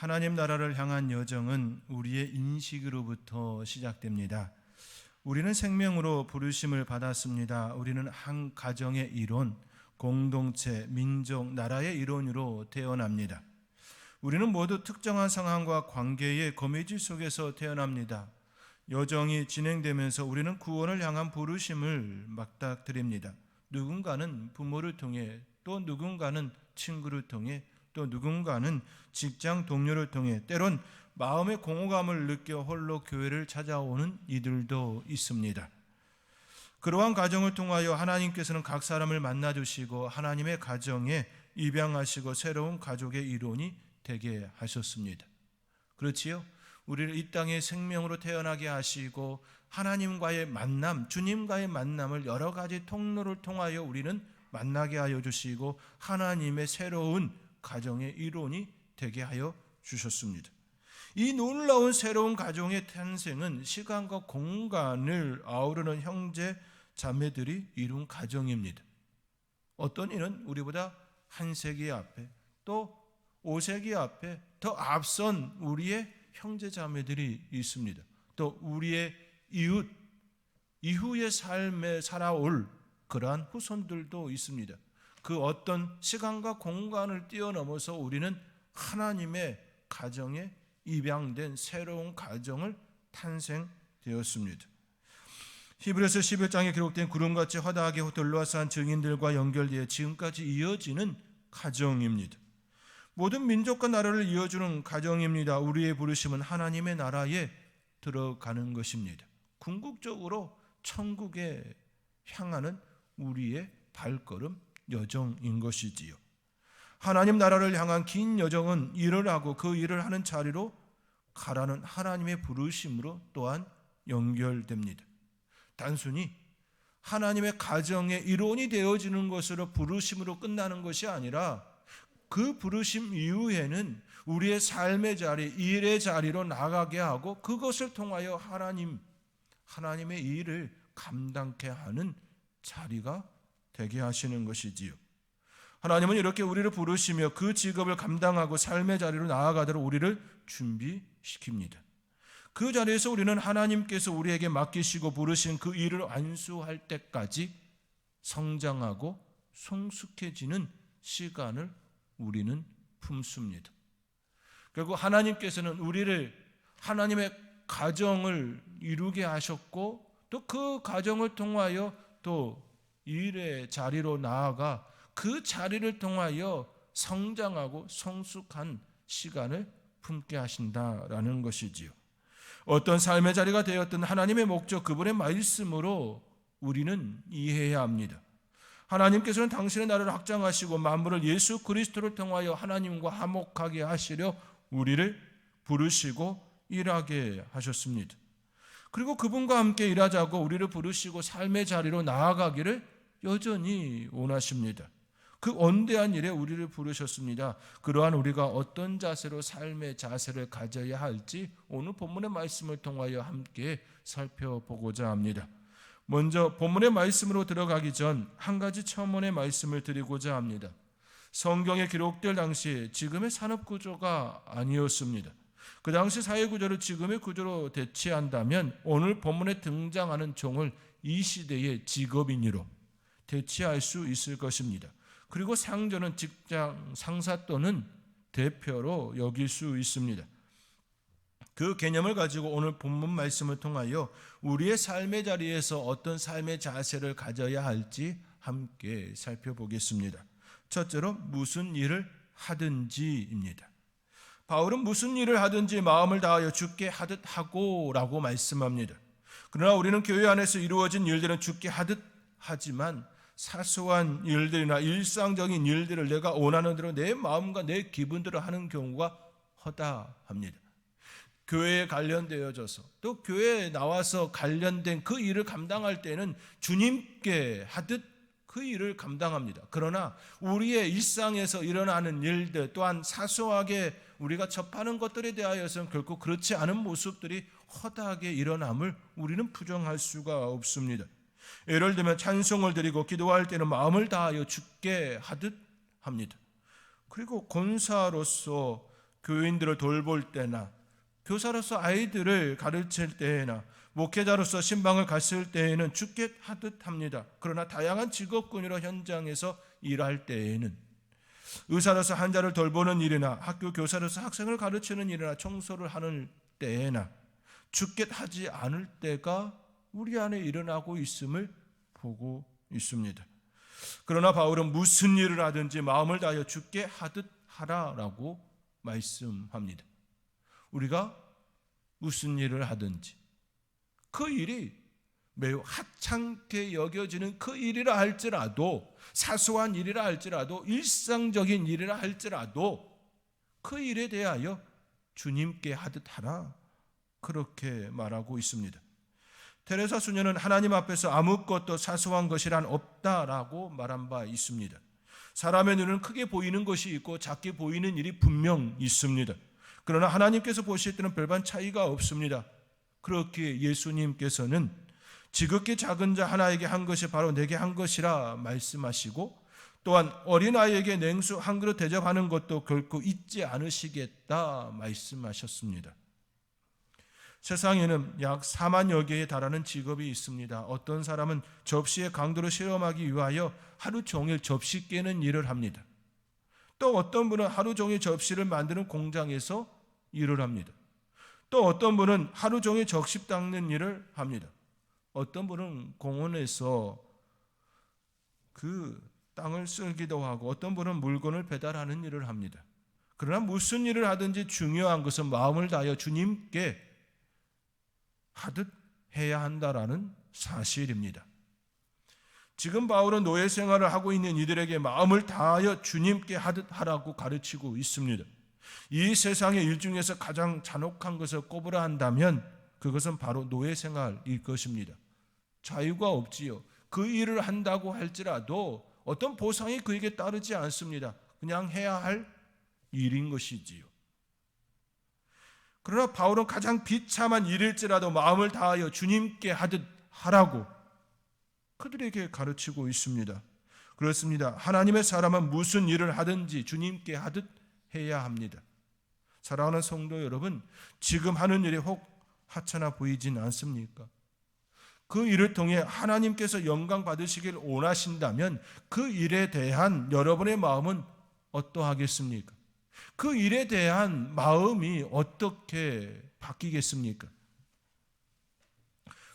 하나님 나라를 향한 여정은 우리의 인식으로부터 시작됩니다. 우리는 생명으로 부르심을 받았습니다. 우리는 한 가정의 일원, 공동체, 민족, 나라의 일원으로 태어납니다. 우리는 모두 특정한 상황과 관계의 거미줄 속에서 태어납니다. 여정이 진행되면서 우리는 구원을 향한 부르심을 맞닥뜨립니다. 누군가는 부모를 통해, 또 누군가는 친구를 통해, 또 누군가는 직장 동료를 통해, 때론 마음의 공허감을 느껴 홀로 교회를 찾아오는 이들도 있습니다. 그러한 가정을 통하여 하나님께서는 각 사람을 만나주시고 하나님의 가정에 입양하시고 새로운 가족의 일원이 되게 하셨습니다. 그렇지요? 우리를 이 땅에 생명으로 태어나게 하시고 하나님과의 만남, 주님과의 만남을 여러 가지 통로를 통하여 우리는 만나게 하여 주시고 하나님의 새로운 가정의 일원이 되게 하여 주셨습니다. 이 놀라운 새로운 가정의 탄생은 시간과 공간을 아우르는 형제 자매들이 이룬 가정입니다. 어떤 이는 우리보다 한 세기 앞에, 또 5세기 앞에 더 앞선 우리의 형제 자매들이 있습니다. 또 우리의 이웃, 이후의 삶에 살아올 그러한 후손들도 있습니다. 그 어떤 시간과 공간을 뛰어넘어서 우리는 하나님의 가정에 입양된 새로운 가정을 탄생되었습니다. 히브리서 11장에 기록된 구름같이 화다하게 둘러싼 증인들과 연결되어 지금까지 이어지는 가정입니다. 모든 민족과 나라를 이어주는 가정입니다. 우리의 부르심은 하나님의 나라에 들어가는 것입니다. 궁극적으로 천국에 향하는 우리의 발걸음 여정인 것이지요. 하나님 나라를 향한 긴 여정은 일을 하고 그 일을 하는 자리로 가라는 하나님의 부르심으로 또한 연결됩니다. 단순히 하나님의 가정의 일원이 되어지는 것으로 부르심으로 끝나는 것이 아니라 그 부르심 이후에는 우리의 삶의 자리, 일의 자리로 나가게 하고 그것을 통하여 하나님의 일을 감당케 하는 자리가 되게 하시는 것이지요. 하나님은 이렇게 우리를 부르시며 그 직업을 감당하고 삶의 자리로 나아가도록 우리를 준비시킵니다. 그 자리에서 우리는 하나님께서 우리에게 맡기시고 부르신 그 일을 완수할 때까지 성장하고 성숙해지는 시간을 우리는 품습니다. 결국 하나님께서는 우리를 하나님의 가정을 이루게 하셨고 또 그 가정을 통하여 또 일의 자리로 나아가 그 자리를 통하여 성장하고 성숙한 시간을 품게 하신다라는 것이지요. 어떤 삶의 자리가 되었든 하나님의 목적, 그분의 말씀으로 우리는 이해해야 합니다. 하나님께서는 당신의 나라를 확장하시고 만물을 예수 그리스도를 통하여 하나님과 화목하게 하시려 우리를 부르시고 일하게 하셨습니다. 그리고 그분과 함께 일하자고 우리를 부르시고 삶의 자리로 나아가기를 여전히 원하십니다. 그 원대한 일에 우리를 부르셨습니다. 그러한 우리가 어떤 자세로 삶의 자세를 가져야 할지 오늘 본문의 말씀을 통하여 함께 살펴보고자 합니다. 먼저 본문의 말씀으로 들어가기 전 한 가지 첨언의 말씀을 드리고자 합니다. 성경에 기록될 당시 지금의 산업구조가 아니었습니다. 그 당시 사회구조를 지금의 구조로 대체한다면 오늘 본문에 등장하는 종을 이 시대의 직업인으로 대체할 수 있을 것입니다. 그리고 상전은 직장 상사 또는 대표로 여길 수 있습니다. 그 개념을 가지고 오늘 본문 말씀을 통하여 우리의 삶의 자리에서 어떤 삶의 자세를 가져야 할지 함께 살펴보겠습니다. 첫째로 무슨 일을 하든지입니다. 바울은 무슨 일을 하든지 마음을 다하여 주께 하듯 하고라고 말씀합니다. 그러나 우리는 교회 안에서 이루어진 일들은 주께 하듯 하지만 사소한 일들이나 일상적인 일들을 내가 원하는 대로 내 마음과 내 기분대로 하는 경우가 허다합니다. 교회에 관련되어져서 또 교회에 나와서 관련된 그 일을 감당할 때는 주님께 하듯 그 일을 감당합니다. 그러나 우리의 일상에서 일어나는 일들 또한 사소하게 우리가 접하는 것들에 대하여서는 결코 그렇지 않은 모습들이 허다하게 일어남을 우리는 부정할 수가 없습니다. 예를 들면 찬송을 드리고 기도할 때는 마음을 다하여 주께 하듯 합니다. 그리고 권사로서 교인들을 돌볼 때나 교사로서 아이들을 가르칠 때나 목회자로서 신방을 갔을 때에는 죽게 하듯 합니다. 그러나 다양한 직업군으로 현장에서 일할 때에는 의사로서 환자를 돌보는 일이나 학교 교사로서 학생을 가르치는 일이나 청소를 하는 때에나 죽게 하지 않을 때가 우리 안에 일어나고 있음을 보고 있습니다. 그러나 바울은 무슨 일을 하든지 마음을 다하여 죽게 하듯 하라라고 말씀합니다. 우리가 무슨 일을 하든지 그 일이 매우 하찮게 여겨지는 그 일이라 할지라도, 사소한 일이라 할지라도, 일상적인 일이라 할지라도 그 일에 대하여 주님께 하듯 하라, 그렇게 말하고 있습니다. 테레사 수녀는 하나님 앞에서 아무것도 사소한 것이란 없다라고 말한 바 있습니다. 사람의 눈은 크게 보이는 것이 있고 작게 보이는 일이 분명 있습니다. 그러나 하나님께서 보실 때는 별반 차이가 없습니다. 그렇게 예수님께서는 지극히 작은 자 하나에게 한 것이 바로 내게 한 것이라 말씀하시고, 또한 어린아이에게 냉수 한 그릇 대접하는 것도 결코 잊지 않으시겠다 말씀하셨습니다. 세상에는 약 4만여 개에 달하는 직업이 있습니다. 어떤 사람은 접시의 강도를 실험하기 위하여 하루 종일 접시 깨는 일을 합니다. 또 어떤 분은 하루 종일 접시를 만드는 공장에서 일을 합니다. 또 어떤 분은 하루 종일 적십 닦는 일을 합니다. 어떤 분은 공원에서 그 땅을 쓸기도 하고, 어떤 분은 물건을 배달하는 일을 합니다. 그러나 무슨 일을 하든지 중요한 것은 마음을 다하여 주님께 하듯 해야 한다라는 사실입니다. 지금 바울은 노예 생활을 하고 있는 이들에게 마음을 다하여 주님께 하듯 하라고 가르치고 있습니다. 이 세상의 일 중에서 가장 잔혹한 것을 꼽으라 한다면 그것은 바로 노예 생활일 것입니다. 자유가 없지요. 그 일을 한다고 할지라도 어떤 보상이 그에게 따르지 않습니다. 그냥 해야 할 일인 것이지요. 그러나 바울은 가장 비참한 일일지라도 마음을 다하여 주님께 하듯 하라고 그들에게 가르치고 있습니다. 그렇습니다. 하나님의 사람은 무슨 일을 하든지 주님께 하듯 해야 합니다. 사랑하는 성도 여러분, 지금 하는 일이 혹 하찮아 보이진 않습니까? 그 일을 통해 하나님께서 영광 받으시길 원하신다면 그 일에 대한 여러분의 마음은 어떠하겠습니까? 그 일에 대한 마음이 어떻게 바뀌겠습니까?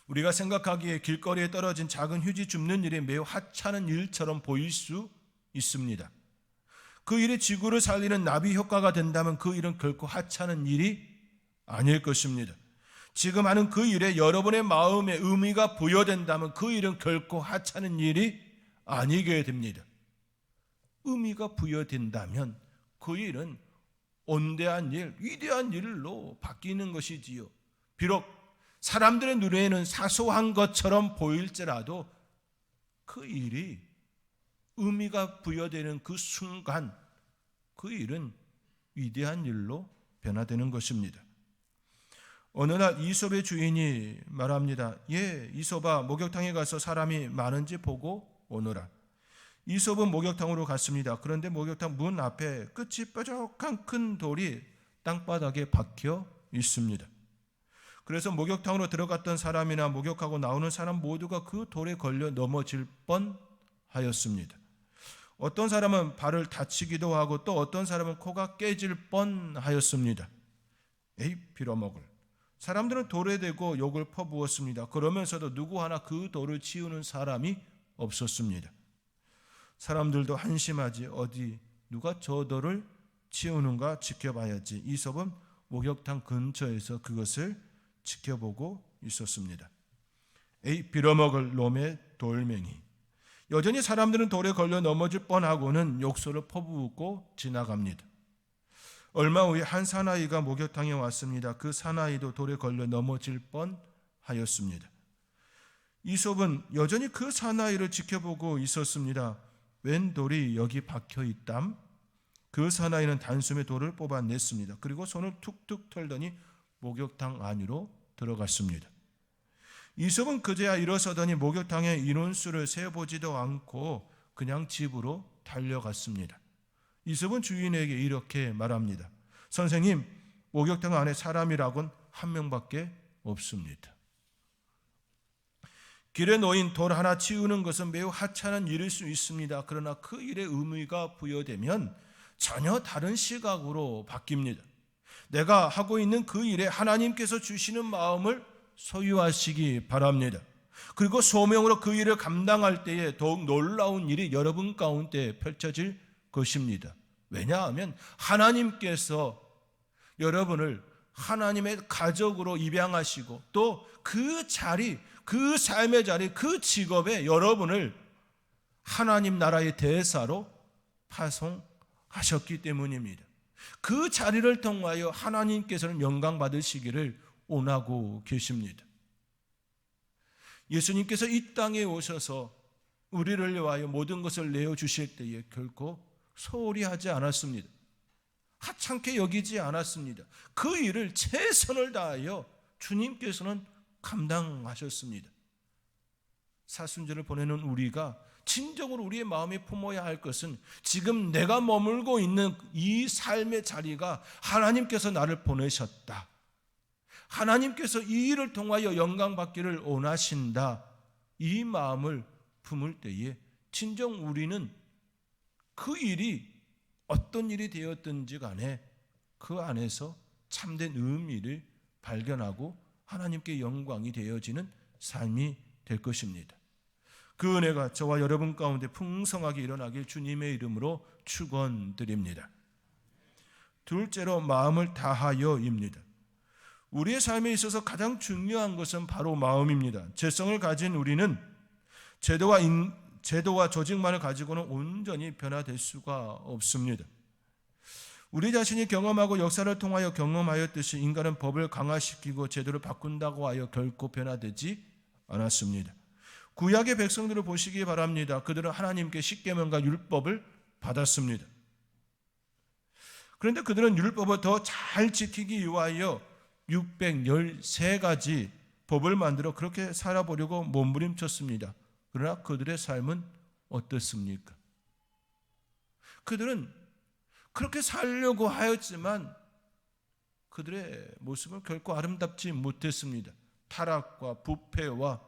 우리가 생각하기에 길거리에 떨어진 작은 휴지 줍는 일이 매우 하찮은 일처럼 보일 수 있습니다. 그 일이 지구를 살리는 나비 효과가 된다면 그 일은 결코 하찮은 일이 아닐 것입니다. 지금 하는 그 일에 여러분의 마음에 의미가 부여된다면 그 일은 결코 하찮은 일이 아니게 됩니다. 의미가 부여된다면 그 일은 온대한 일, 위대한 일로 바뀌는 것이지요. 비록 사람들의 눈에는 사소한 것처럼 보일지라도 그 일이 의미가 부여되는 그 순간 그 일은 위대한 일로 변화되는 것입니다. 어느 날 이솝의 주인이 말합니다. 이솝아, 목욕탕에 가서 사람이 많은지 보고 오너라. 이솝은 목욕탕으로 갔습니다. 그런데 목욕탕 문 앞에 끝이 뾰족한 큰 돌이 땅바닥에 박혀 있습니다. 그래서 목욕탕으로 들어갔던 사람이나 목욕하고 나오는 사람 모두가 그 돌에 걸려 넘어질 뻔하였습니다. 어떤 사람은 발을 다치기도 하고 또 어떤 사람은 코가 깨질 뻔하였습니다. 에이, 빌어먹을. 사람들은 돌에 대고 욕을 퍼부었습니다. 그러면서도 누구 하나 그 돌을 치우는 사람이 없었습니다. 사람들도 한심하지, 어디 누가 저 돌을 치우는가 지켜봐야지. 이솝은 목욕탕 근처에서 그것을 지켜보고 있었습니다. 에이, 빌어먹을 놈의 돌멩이. 여전히 사람들은 돌에 걸려 넘어질 뻔하고는 욕설을 퍼부고 지나갑니다. 얼마 후에 한 사나이가 목욕탕에 왔습니다. 그 사나이도 돌에 걸려 넘어질 뻔하였습니다. 이솝은 여전히 그 사나이를 지켜보고 있었습니다. 웬 돌이 여기 박혀있담? 그 사나이는 단숨에 돌을 뽑아냈습니다. 그리고 손을 툭툭 털더니 목욕탕 안으로 들어갔습니다. 이솝은 그제야 일어서더니 목욕탕의 인원수를 세어보지도 않고 그냥 집으로 달려갔습니다. 이솝은 주인에게 이렇게 말합니다. 선생님, 목욕탕 안에 사람이라곤 한 명밖에 없습니다. 길에 놓인 돌 하나 치우는 것은 매우 하찮은 일일 수 있습니다. 그러나 그 일의 의미가 부여되면 전혀 다른 시각으로 바뀝니다. 내가 하고 있는 그 일에 하나님께서 주시는 마음을 소유하시기 바랍니다. 그리고 소명으로 그 일을 감당할 때에 더욱 놀라운 일이 여러분 가운데 펼쳐질 것입니다. 왜냐하면 하나님께서 여러분을 하나님의 가족으로 입양하시고 또 그 자리, 그 삶의 자리, 그 직업에 여러분을 하나님 나라의 대사로 파송하셨기 때문입니다. 그 자리를 통하여 하나님께서는 영광 받으시기를 원하고 계십니다. 예수님께서 이 땅에 오셔서 우리를 위하여 모든 것을 내어주실 때에 결코 소홀히 하지 않았습니다. 하찮게 여기지 않았습니다. 그 일을 최선을 다하여 주님께서는 감당하셨습니다. 사순절을 보내는 우리가 진정으로 우리의 마음에 품어야 할 것은 지금 내가 머물고 있는 이 삶의 자리가 하나님께서 나를 보내셨다. 하나님께서 이 일을 통하여 영광 받기를 원하신다. 이 마음을 품을 때에 진정 우리는 그 일이 어떤 일이 되었든지 간에 그 안에서 참된 의미를 발견하고 하나님께 영광이 되어지는 삶이 될 것입니다. 그 은혜가 저와 여러분 가운데 풍성하게 일어나길 주님의 이름으로 축원드립니다. 둘째로 마음을 다하여입니다. 우리의 삶에 있어서 가장 중요한 것은 바로 마음입니다. 죄성을 가진 우리는 제도와 조직만을 가지고는 온전히 변화될 수가 없습니다. 우리 자신이 경험하고 역사를 통하여 경험하였듯이 인간은 법을 강화시키고 제도를 바꾼다고 하여 결코 변화되지 않았습니다. 구약의 백성들을 보시기 바랍니다. 그들은 하나님께 십계명과 율법을 받았습니다. 그런데 그들은 율법을 더 잘 지키기 위하여 613가지 법을 만들어 그렇게 살아보려고 몸부림쳤습니다. 그러나 그들의 삶은 어떻습니까? 그들은 그렇게 살려고 하였지만 그들의 모습은 결코 아름답지 못했습니다. 타락과 부패와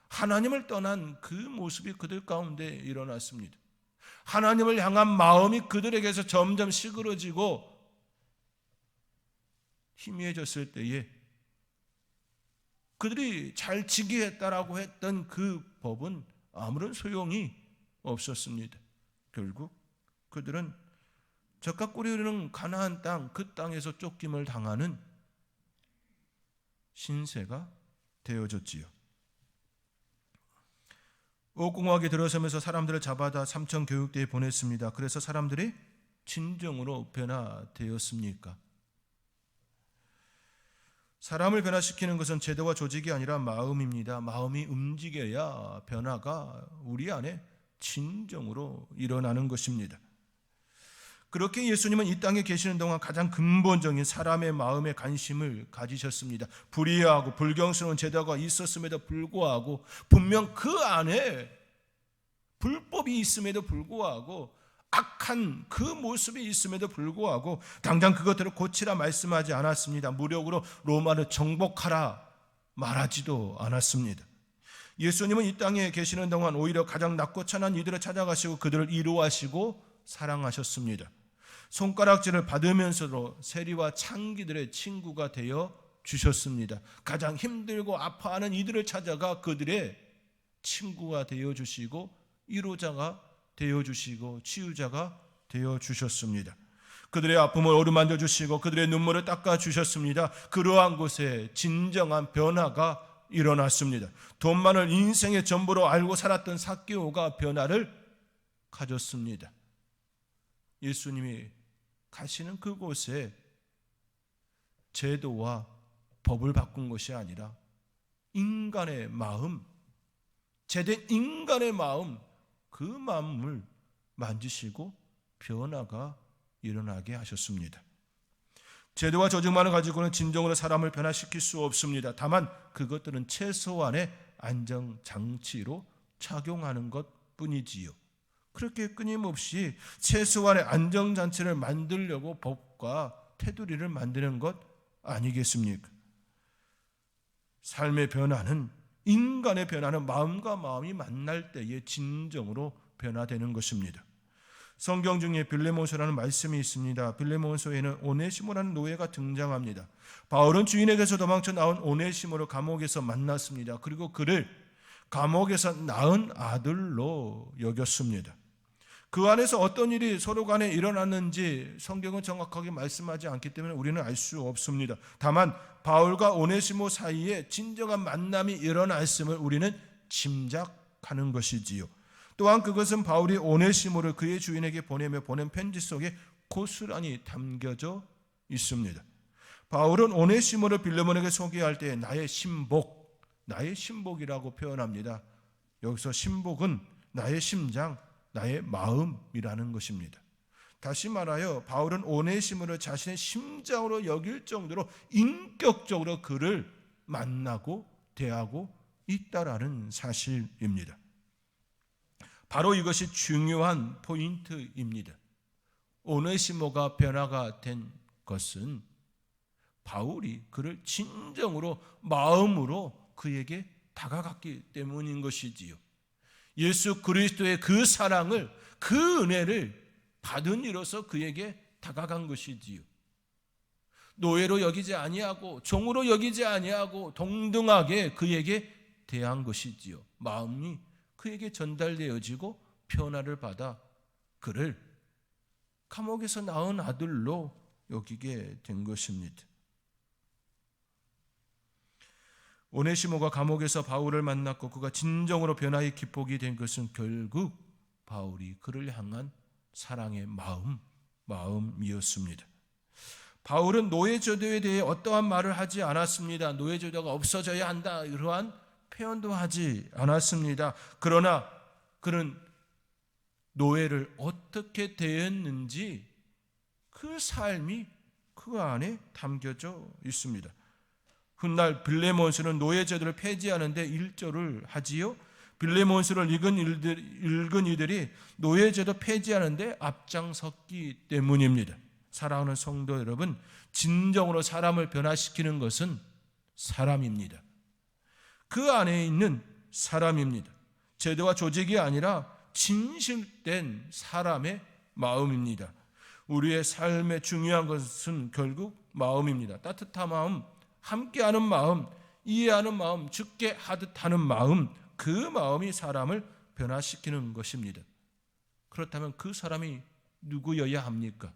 하나님을 떠난 그 모습이 그들 가운데 일어났습니다. 하나님을 향한 마음이 그들에게서 점점 시그러지고 희미해졌을 때에 그들이 잘 지키겠다라고 했던 그 법은 아무런 소용이 없었습니다. 결국 그들은 젖과 꿀이 흐르는 가나안 땅, 그 땅에서 쫓김을 당하는 신세가 되어졌지요. 옥공학에 들어서면서 사람들을 잡아다 삼천 교육대에 보냈습니다. 그래서 사람들이 진정으로 변화되었습니까? 사람을 변화시키는 것은 제도와 조직이 아니라 마음입니다. 마음이 움직여야 변화가 우리 안에 진정으로 일어나는 것입니다. 그렇게 예수님은 이 땅에 계시는 동안 가장 근본적인 사람의 마음에 관심을 가지셨습니다. 불의하고 불경스러운 제도가 있었음에도 불구하고 분명 그 안에 불법이 있음에도 불구하고 악한 그 모습이 있음에도 불구하고 당장 그것들을 고치라 말씀하지 않았습니다. 무력으로 로마를 정복하라 말하지도 않았습니다. 예수님은 이 땅에 계시는 동안 오히려 가장 낮고 천한 이들을 찾아가시고 그들을 위로하시고 사랑하셨습니다. 손가락질을 받으면서도 세리와 창기들의 친구가 되어 주셨습니다. 가장 힘들고 아파하는 이들을 찾아가 그들의 친구가 되어 주시고 위로자가 되어 주시고 치유자가 되어 주셨습니다. 그들의 아픔을 어루만져 주시고 그들의 눈물을 닦아 주셨습니다. 그러한 곳에 진정한 변화가 일어났습니다. 돈만을 인생의 전부로 알고 살았던 삭개오가 변화를 가졌습니다. 예수님이 가시는 그곳에 제도와 법을 바꾼 것이 아니라 인간의 마음, 제된 인간의 마음, 그 마음을 만지시고 변화가 일어나게 하셨습니다. 제도와 조직만을 가지고는 진정으로 사람을 변화시킬 수 없습니다. 다만 그것들은 최소한의 안정장치로 작용하는 것뿐이지요. 그렇게 끊임없이 최소한의 안정장치를 만들려고 법과 테두리를 만드는 것 아니겠습니까? 삶의 변화는, 인간의 변화는 마음과 마음이 만날 때에 진정으로 변화되는 것입니다. 성경 중에 빌레몬서라는 말씀이 있습니다. 빌레몬서에는 오네시모라는 노예가 등장합니다. 바울은 주인에게서 도망쳐 나온 오네시모를 감옥에서 만났습니다. 그리고 그를 감옥에서 낳은 아들로 여겼습니다. 그 안에서 어떤 일이 서로 간에 일어났는지 성경은 정확하게 말씀하지 않기 때문에 우리는 알 수 없습니다. 다만 바울과 오네시모 사이에 진정한 만남이 일어났음을 우리는 짐작하는 것이지요. 또한 그것은 바울이 오네시모를 그의 주인에게 보내며 보낸 편지 속에 고스란히 담겨져 있습니다. 바울은 오네시모를 빌레몬에게 소개할 때 나의 신복이라고 표현합니다. 여기서 신복은 나의 심장, 나의 마음이라는 것입니다. 다시 말하여 바울은 오네시모를 자신의 심장으로 여길 정도로 인격적으로 그를 만나고 대하고 있다라는 사실입니다. 바로 이것이 중요한 포인트입니다. 오네시모가 변화가 된 것은 바울이 그를 진정으로 마음으로 그에게 다가갔기 때문인 것이지요. 예수 그리스도의 그 사랑을, 그 은혜를 받은 이로써 그에게 다가간 것이지요. 노예로 여기지 아니하고 종으로 여기지 아니하고 동등하게 그에게 대한 것이지요. 마음이 그에게 전달되어지고 변화를 받아 그를 감옥에서 낳은 아들로 여기게 된 것입니다. 오네시모가 감옥에서 바울을 만났고 그가 진정으로 변화의 기폭이 된 것은 결국 바울이 그를 향한 사랑의 마음이었습니다. 바울은 노예제도에 대해 어떠한 말을 하지 않았습니다. 노예제도가 없어져야 한다, 이러한 표현도 하지 않았습니다. 그러나 그는 노예를 어떻게 대했는지 그 삶이 그 안에 담겨져 있습니다. 훗날 빌레몬스는 노예제도를 폐지하는데 일조를 하지요. 빌레몬스를 읽은 이들이 노예제도 폐지하는데 앞장섰기 때문입니다. 사랑하는 성도 여러분, 진정으로 사람을 변화시키는 것은 사람입니다. 그 안에 있는 사람입니다. 제도와 조직이 아니라 진실된 사람의 마음입니다. 우리의 삶에 중요한 것은 결국 마음입니다. 따뜻한 마음, 함께하는 마음, 이해하는 마음, 죽게 하듯 하는 마음, 그 마음이 사람을 변화시키는 것입니다. 그렇다면 그 사람이 누구여야 합니까?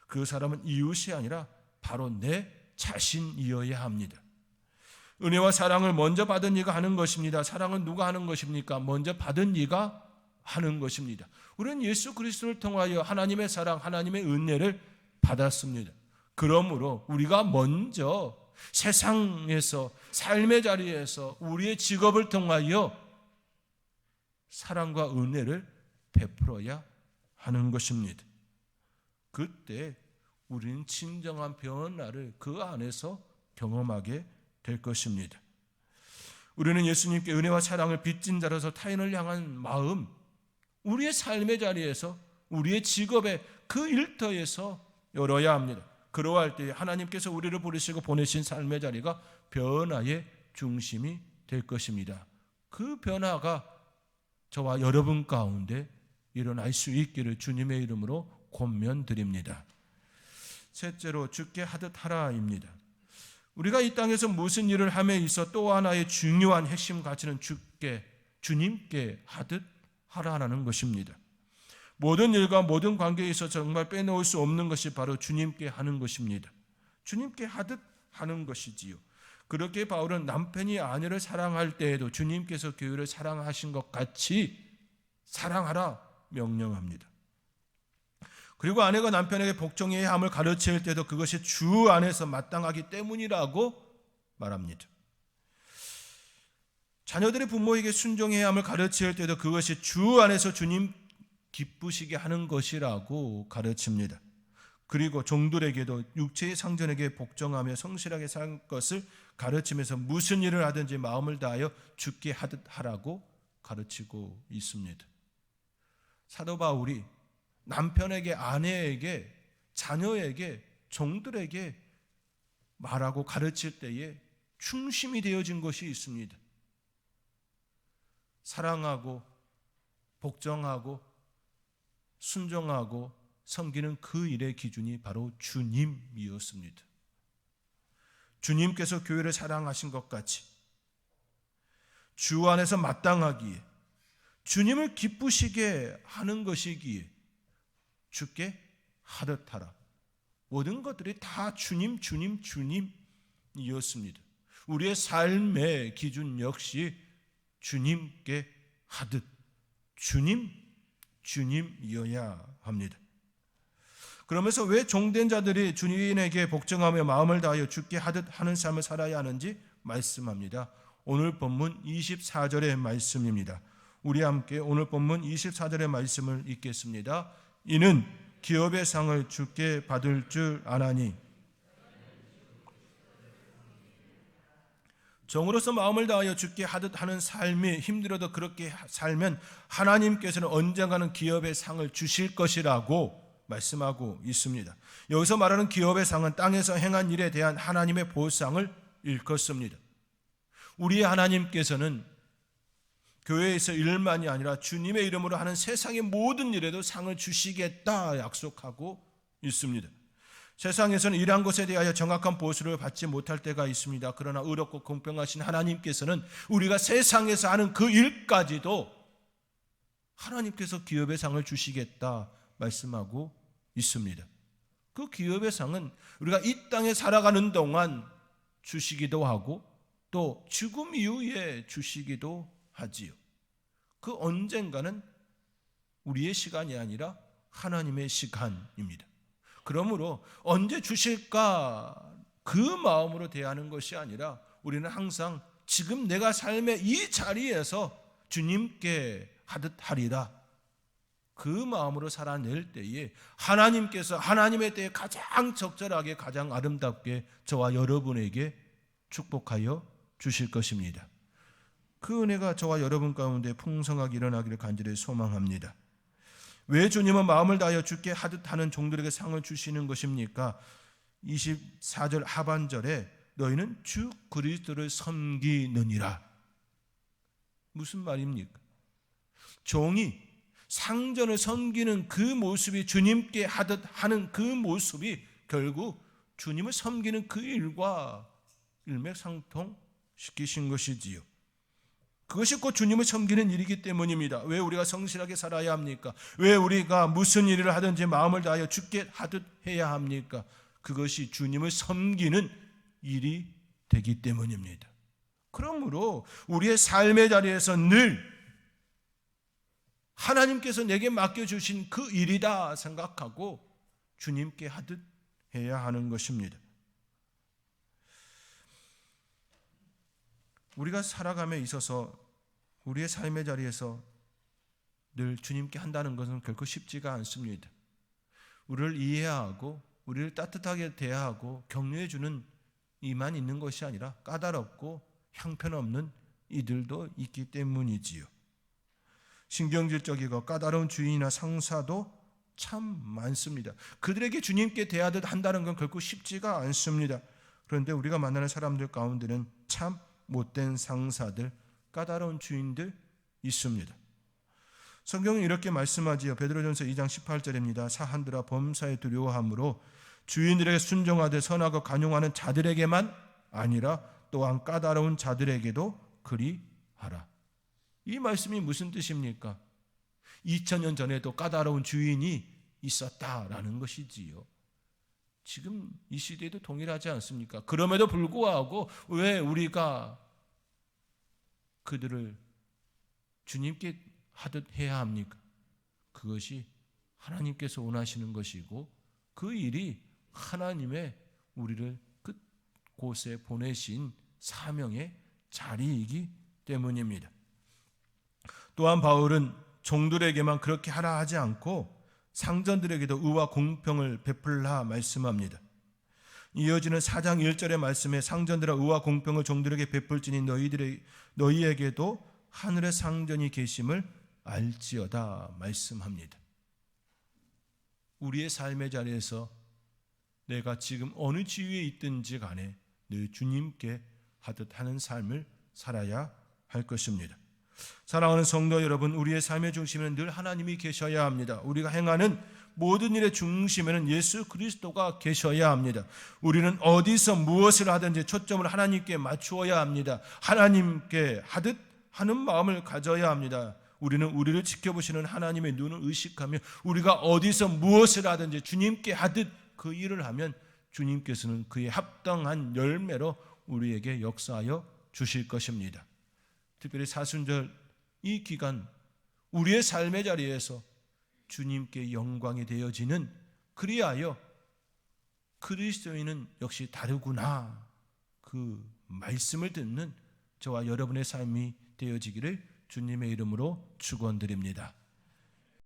그 사람은 이웃이 아니라 바로 내 자신이어야 합니다. 은혜와 사랑을 먼저 받은 이가 하는 것입니다. 사랑은 누가 하는 것입니까? 먼저 받은 이가 하는 것입니다. 우리는 예수 그리스도를 통하여 하나님의 사랑, 하나님의 은혜를 받았습니다. 그러므로 우리가 먼저 세상에서, 삶의 자리에서 우리의 직업을 통하여 사랑과 은혜를 베풀어야 하는 것입니다. 그때 우리는 진정한 변화를 그 안에서 경험하게 될 것입니다. 우리는 예수님께 은혜와 사랑을 빚진 자로서 타인을 향한 마음, 우리의 삶의 자리에서, 우리의 직업의 그 일터에서 열어야 합니다. 그러할 때 하나님께서 우리를 부르시고 보내신 삶의 자리가 변화의 중심이 될 것입니다. 그 변화가 저와 여러분 가운데 일어날 수 있기를 주님의 이름으로 권면드립니다. 셋째로 죽게 하듯 하라입니다. 우리가 이 땅에서 무슨 일을 함에 있어 또 하나의 중요한 핵심 가치는 주님께 하듯 하라는 것입니다. 모든 일과 모든 관계에 있어 정말 빼놓을 수 없는 것이 바로 주님께 하는 것입니다. 주님께 하듯 하는 것이지요. 그렇게 바울은 남편이 아내를 사랑할 때에도 주님께서 교회를 사랑하신 것 같이 사랑하라 명령합니다. 그리고 아내가 남편에게 복종해야 함을 가르칠 때도 그것이 주 안에서 마땅하기 때문이라고 말합니다. 자녀들의 부모에게 순종해야 함을 가르칠 때도 그것이 주 안에서 주님 기쁘시게 하는 것이라고 가르칩니다. 그리고 종들에게도 육체의 상전에게 복종하며 성실하게 살 것을 가르치면서 무슨 일을 하든지 마음을 다하여 죽게 하듯 하라고 가르치고 있습니다. 사도 바울이 남편에게, 아내에게, 자녀에게 종들에게 말하고 가르칠 때에 중심이 되어진 것이 있습니다. 사랑하고 복종하고 순종하고 섬기는 그 일의 기준이 바로 주님이었습니다. 주님께서 교회를 사랑하신 것 같이 주 안에서 마땅하기에 주님을 기쁘시게 하는 것이기에 주께 하듯 하라. 모든 것들이 다 주님이었습니다. 우리의 삶의 기준 역시 주님께 하듯 주님이어야 합니다. 그러면서 왜 종된 자들이 주님에게 복종하며 마음을 다하여 주께 하듯 하는 삶을 살아야 하는지 말씀합니다. 오늘 본문 24절의 말씀입니다. 우리 함께 오늘 본문 24절의 말씀을 읽겠습니다. 이는 기업의 상을 주께 받을 줄 아나니. 종으로서 마음을 다하여 주께 하듯 하는 삶이 힘들어도 그렇게 살면 하나님께서는 언젠가는 기업의 상을 주실 것이라고 말씀하고 있습니다. 여기서 말하는 기업의 상은 땅에서 행한 일에 대한 하나님의 보상을 일컫습니다. 우리의 하나님께서는 교회에서 일만이 아니라 주님의 이름으로 하는 세상의 모든 일에도 상을 주시겠다 약속하고 있습니다. 세상에서는 일한 것에 대하여 정확한 보수를 받지 못할 때가 있습니다. 그러나 의롭고 공평하신 하나님께서는 우리가 세상에서 하는 그 일까지도 하나님께서 기업의 상을 주시겠다 말씀하고 있습니다. 그 기업의 상은 우리가 이 땅에 살아가는 동안 주시기도 하고 또 죽음 이후에 주시기도 하지요. 그 언젠가는 우리의 시간이 아니라 하나님의 시간입니다. 그러므로 언제 주실까 그 마음으로 대하는 것이 아니라 우리는 항상 지금 내가 삶의 이 자리에서 주님께 하듯 하리라 그 마음으로 살아낼 때에 하나님께서 하나님의 때에 가장 적절하게 가장 아름답게 저와 여러분에게 축복하여 주실 것입니다. 그 은혜가 저와 여러분 가운데 풍성하게 일어나기를 간절히 소망합니다. 왜 주님은 마음을 다하여 주께 하듯 하는 종들에게 상을 주시는 것입니까? 24절 하반절에 너희는 주 그리스도를 섬기느니라. 무슨 말입니까? 종이 상전을 섬기는 그 모습이 주님께 하듯 하는 그 모습이 결국 주님을 섬기는 그 일과 일맥상통시키신 것이지요. 그것이 곧 주님을 섬기는 일이기 때문입니다. 왜 우리가 성실하게 살아야 합니까? 왜 우리가 무슨 일을 하든지 마음을 다하여 주께 하듯 해야 합니까? 그것이 주님을 섬기는 일이 되기 때문입니다. 그러므로 우리의 삶의 자리에서 늘 하나님께서 내게 맡겨주신 그 일이다 생각하고 주님께 하듯 해야 하는 것입니다. 우리가 살아감에 있어서 우리의 삶의 자리에서 늘 주님께 한다는 것은 결코 쉽지가 않습니다. 우리를 이해하고 우리를 따뜻하게 대하고 격려해 주는 이만 있는 것이 아니라 까다롭고 형편없는 이들도 있기 때문이지요. 신경질적이고 까다로운 주인이나 상사도 참 많습니다. 그들에게 주님께 대하듯 한다는 건 결코 쉽지가 않습니다. 그런데 우리가 만나는 사람들 가운데는 참 못된 상사들, 까다로운 주인들 있습니다. 성경은 이렇게 말씀하지요. 베드로전서 2장 18절입니다. 사한들아 범사에 두려워함으로 주인들에게 순종하되 선하고 간용하는 자들에게만 아니라 또한 까다로운 자들에게도 그리하라. 이 말씀이 무슨 뜻입니까? 2000년 전에도 까다로운 주인이 있었다라는 것이지요. 지금 이 시대에도 동일하지 않습니까? 그럼에도 불구하고 왜 우리가 그들을 주님께 하듯 해야 합니까? 그것이 하나님께서 원하시는 것이고 그 일이 하나님의 우리를 그곳에 보내신 사명의 자리이기 때문입니다. 또한 바울은 종들에게만 그렇게 하라 하지 않고 상전들에게도 의와 공평을 베풀라 말씀합니다. 이어지는 4장 1절의 말씀에 상전들아 의와 공평을 종들에게 베풀지니 너희에게도 하늘의 상전이 계심을 알지어다 말씀합니다. 우리의 삶의 자리에서 내가 지금 어느 지위에 있든지 간에 늘 주님께 하듯 하는 삶을 살아야 할 것입니다. 사랑하는 성도 여러분, 우리의 삶의 중심에는 늘 하나님이 계셔야 합니다. 우리가 행하는 모든 일의 중심에는 예수 그리스도가 계셔야 합니다. 우리는 어디서 무엇을 하든지 초점을 하나님께 맞추어야 합니다. 하나님께 하듯 하는 마음을 가져야 합니다. 우리는 우리를 지켜보시는 하나님의 눈을 의식하며 우리가 어디서 무엇을 하든지 주님께 하듯 그 일을 하면 주님께서는 그에 합당한 열매로 우리에게 역사하여 주실 것입니다. 특별히 사순절 이 기간 우리의 삶의 자리에서 주님께 영광이 되어지는, 그리하여 그리스도인은 역시 다르구나, 그 말씀을 듣는 저와 여러분의 삶이 되어지기를 주님의 이름으로 축원드립니다.